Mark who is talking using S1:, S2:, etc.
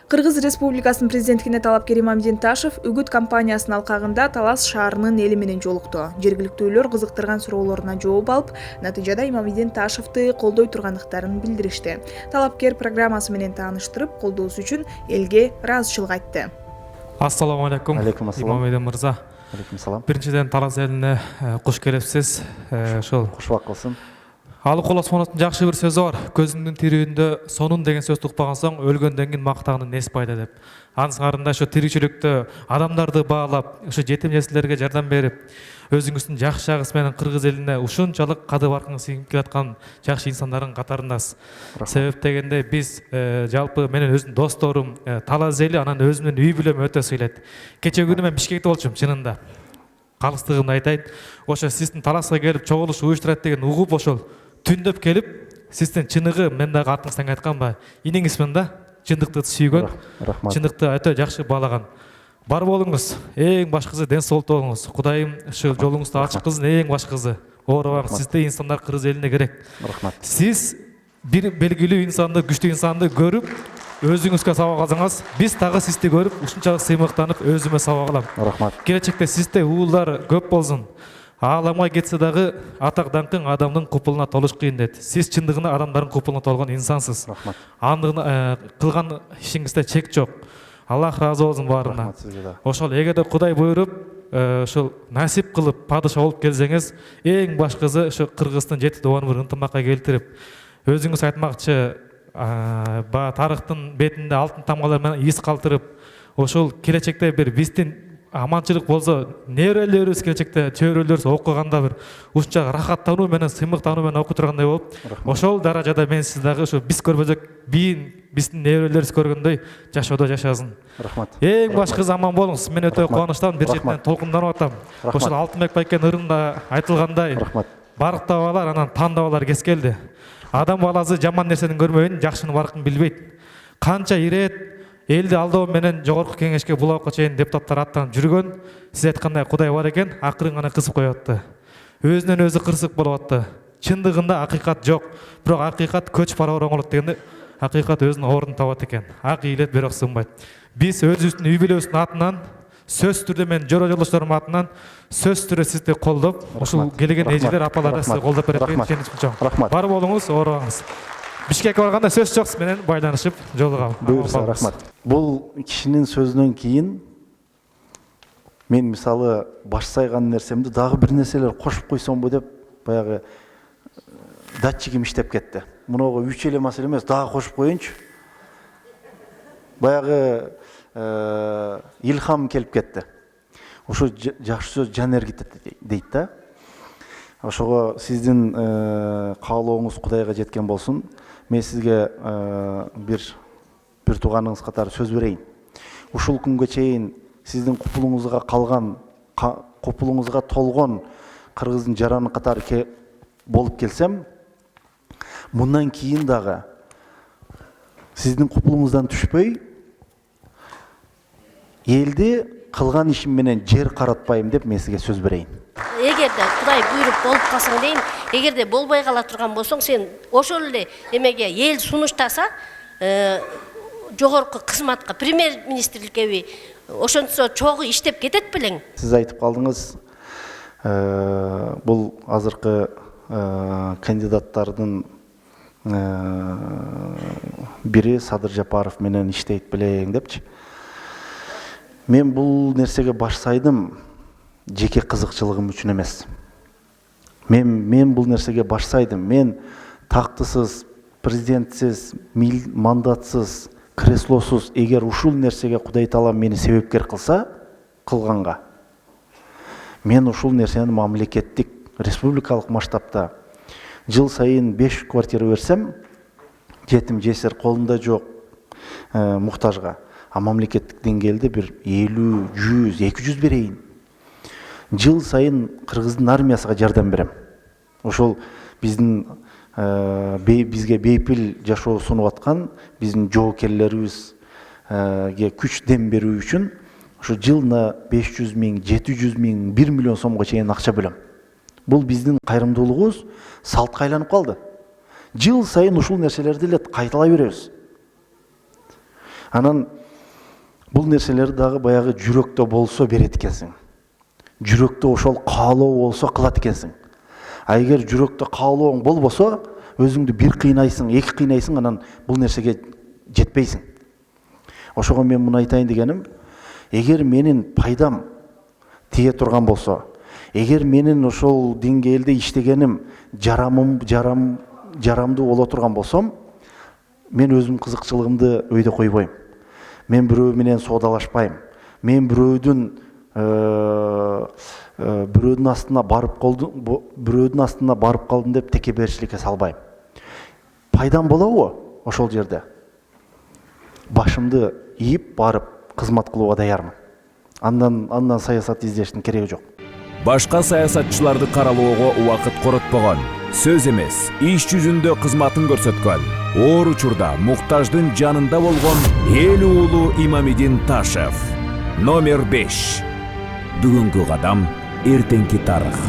S1: Кыргыз Республикасынын президенттигине талапкер Имамдин Ташев Үгүт компаниясынын алкагында Талас шаарынын эли менен жолукту. Жергиликтүүлөр кызыктырган суроолоруна жооп алып, натыйжада Имамдин Ташевди колдой тургандыктарын билдиришти. Талапкер программасы менен тааныштырып, колдоосу үчүн элге ыраазычылык айтты.
S2: Ассаламу алейкум.
S3: Алейкум ассалам.
S2: Имамдин мырза.
S3: Алейкум салам.
S2: Биринчиден Талас элине куш келипсиз. Ошол
S3: Кушубак кылсын.
S2: Алык Колосмоновдун жакшы бир сөзү бар. Көзүңдүн тирүүндө сонун деген сөздү укпаган соң өлгөндөн кийин мактагандын несі пайда деп. Анысыңарында ошо тиричиликте адамдарды баалап, ошо жетим несилерге жардам берип, өзүңүздүн жакшы жагысы менен кыргыз элине ушунчалык кады баркын сиңип келаткан жакшы инсандардын катарындасыз. Себеп дегенде биз жалпы менин өзүмдүн досторум Талас эли анан өзүмдүн үй бүлөм өтө сыйлайт. Кече күнү мен Бишкекте болчумун чынында. Калыстыгымды айтайын. Ошо сиздин Таласка келип чогулуш уюштурат деген угуп ошол түндөп келип, сиздин чыныгы мен дагы артыңыздан айтканбы, иниңизмин да, чындыкты сүйгөн, чындыкты өтө жакшы баалаган. Бар болуңуз, эң башкысы ден соолукта болуңуз. Кудайым ушу жолуңузду ачык кылсын, эң башкысы. Оорубаңыз, сизде инсандар кыргыз элине керек.
S3: Рахмат.
S2: Сиз бир белгилүү инсанды, күчтүү инсанды көрүп, өзүңүзгө сабак алсаңыз, биз дагы сизди көрүп, ушунчалык сыймыктанып, өзүмө сабак алам.
S3: Рахмат.
S2: Келечекте сизде уулдар көп болсун. Ааламга кетсе дагы атак даңкың адамдын купулуна толуш кыйын дейт. Сиз чындыгында адамдардын купулуна толгон инсансыз.
S3: Рахмат.
S2: Аны кылган ишиңизде чек жок. Аллах разы болсун баарына.
S3: Рахмат сизге да.
S2: Ошол эгерде Кудай буйруп, ошол насип кылып падыша болуп келсеңиз, эң башкысы ошо Кыргыздын жети добон бир ынтымакка келтирип, өзүңүз айтмакчы, тарыхтын бетинде алтын тамгалар менен из калтырып, ошол келечекте бир биздин аманчылык болсо, неберелерибиз келечекте чөйрөлөрүбүз окуганда бир ушунча рахаттануу менен, сыймыктануу менен окуй тургандай болуп, ошол даражада мен сиз дагы ушу биз көрбөсөк, биздин неберелерибиз көргөндөй жашоодо жашасын.
S3: Рахмат.
S2: Эң башкысы аман болуңуз. Мен өтө кубанычтамын, бир четинен толкунданып атам. Ошол Алтынбек байкенин ырында айтылгандай, барыкта баалар, анан танда баалар кескелди. Адам баласы жаман нерсени көрмөйүн, жакшынын баркын билбейт. Канча ирет элди алдоо менен жогорку кеңешке булакка чейин депутаттар аттанып жүргөн, сиз айткандай Кудай бар экен, акырын гана кысып коётту. Өзүнөн өзү кырсык болуп атты. Чындыгында акыйкат жок, бирок акыйкат көч барабар оңолот дегенде, акыйкат өзүнүн ордун табат экен. Ак ийилет, бирок сынбайт. Биз өзүбүздүн үй бүлөбүздүн атынан, сөз түрдө мен жора жолдошторум атынан сөз түрдө сизди колдоп, ушул келген эжелер, апалар сизди колдоп берет деген ишеничим чоң. Бар болуңуз, оорубаңыз. Бишкекке барганда сөз жок, менен байланышып жолугам.
S3: Буйрса, рахмат. Бул кишинин сөзүнөн кийин мен мисалы баш сайган нерсемди дагы бир нерселер кошуп койсомбу деп баягы датчигим иштеп кетти. Мунуга 3 эле маселе эмес, дагы кошуп коеюнчу. Баягы илхам келип кетти. Ошо жакшы сөз жан эргитет дейт да. Ошого сиздин каалооңуз Кудайга жеткен болсун. Мен сизге бир тууганыңыз катары сөз берейин. Ушул күнгө чейин сиздин купулуңузга калган, купулуңузга толгон кыргыздын жараны катары болуп келсем, мындан кийин дагы сиздин купулуңуздан түшпөй, элди кылган ишим менен жер каратпайм деп мен сизге сөз берейин.
S4: Эгерде Кудай буйруп болуп калсаң дейм, эгерде болбой кала турган болсоң, сен ошол эле эмеге эл сунуштаса, жогорку кызматка, премьер-министрликке ошонсо чогуу иштеп кетет белең.
S3: Сиз айтып калдыңыз, бул азыркы кандидаттардын бири Садыр Жапаров менен иштейт белең депчи. Мен бул нерсеге баш сайдым жеке кызыкчылыгым үчүн эмес. Мен бул нерсеге баш сайдым. Мен тактысыз, президентсиз, мандатсыз, креслосуз, эгер ушул нерсеге Кудай Таала мени себепкер кылса, кылганга, мен ушул нерсени мамлекеттик, республикалык масштабта жыл сайын 5 квартира берсем, жетим жесир колунда жок муктажга, а мамлекеттик деңгээлде бир 50, 100, 200 берейин. Жыл сайын Кыргыздын армиясына жардам берем. Ошол биздин бизге бейпил жашоо сунуп аткан биздин жоокерлерибизге күч дем берүү үчүн ошо жылына 500 миң, 700 миң, 1 миллион сомго чейин акча бөлөм. Бул биздин кайрымдуулугубуз салтка айланып калды. Жыл сайын ушул нерселерди эле кайталай беребиз. Анан бул нерселерди дагы баягы жүрөктө болсо берет экенсиң. Жүрөктө ошол каалоо болсо кылат экенсиң. А эгер жүрөктө каалооң болбосо, өзүңдү бир кыйнайсың, эки кыйнайсың, анан бул нерсеге жетпейсиң. Ошого мен муну айтайын дегеним, эгер менин пайдам тие турган болсо, эгер менин ошол деңгээлде иштегеним жарамдуу боло турган болсом, мен өзүм кызыкчылыгымды өйдө койбойм. Мен бирөө менен соодалашпайм. Мен бирөөдүн астына барып калдым деп текеберчиликке салбайм. Пайдам болобу ошол жерде? Башымды ийип барып кызмат кылууга даярмын. Андан саясат издештин кереги жок.
S5: Башка саясатчыларды каралоого убакыт коротпогон, сөз эмес, иш жүзүндө кызматын көрсөткөн, оор учурда муктаждын жанында болгон эл уулу Имамидин Ташев. Номер 5. Бүгүнкү кадам, эртеңки тарых.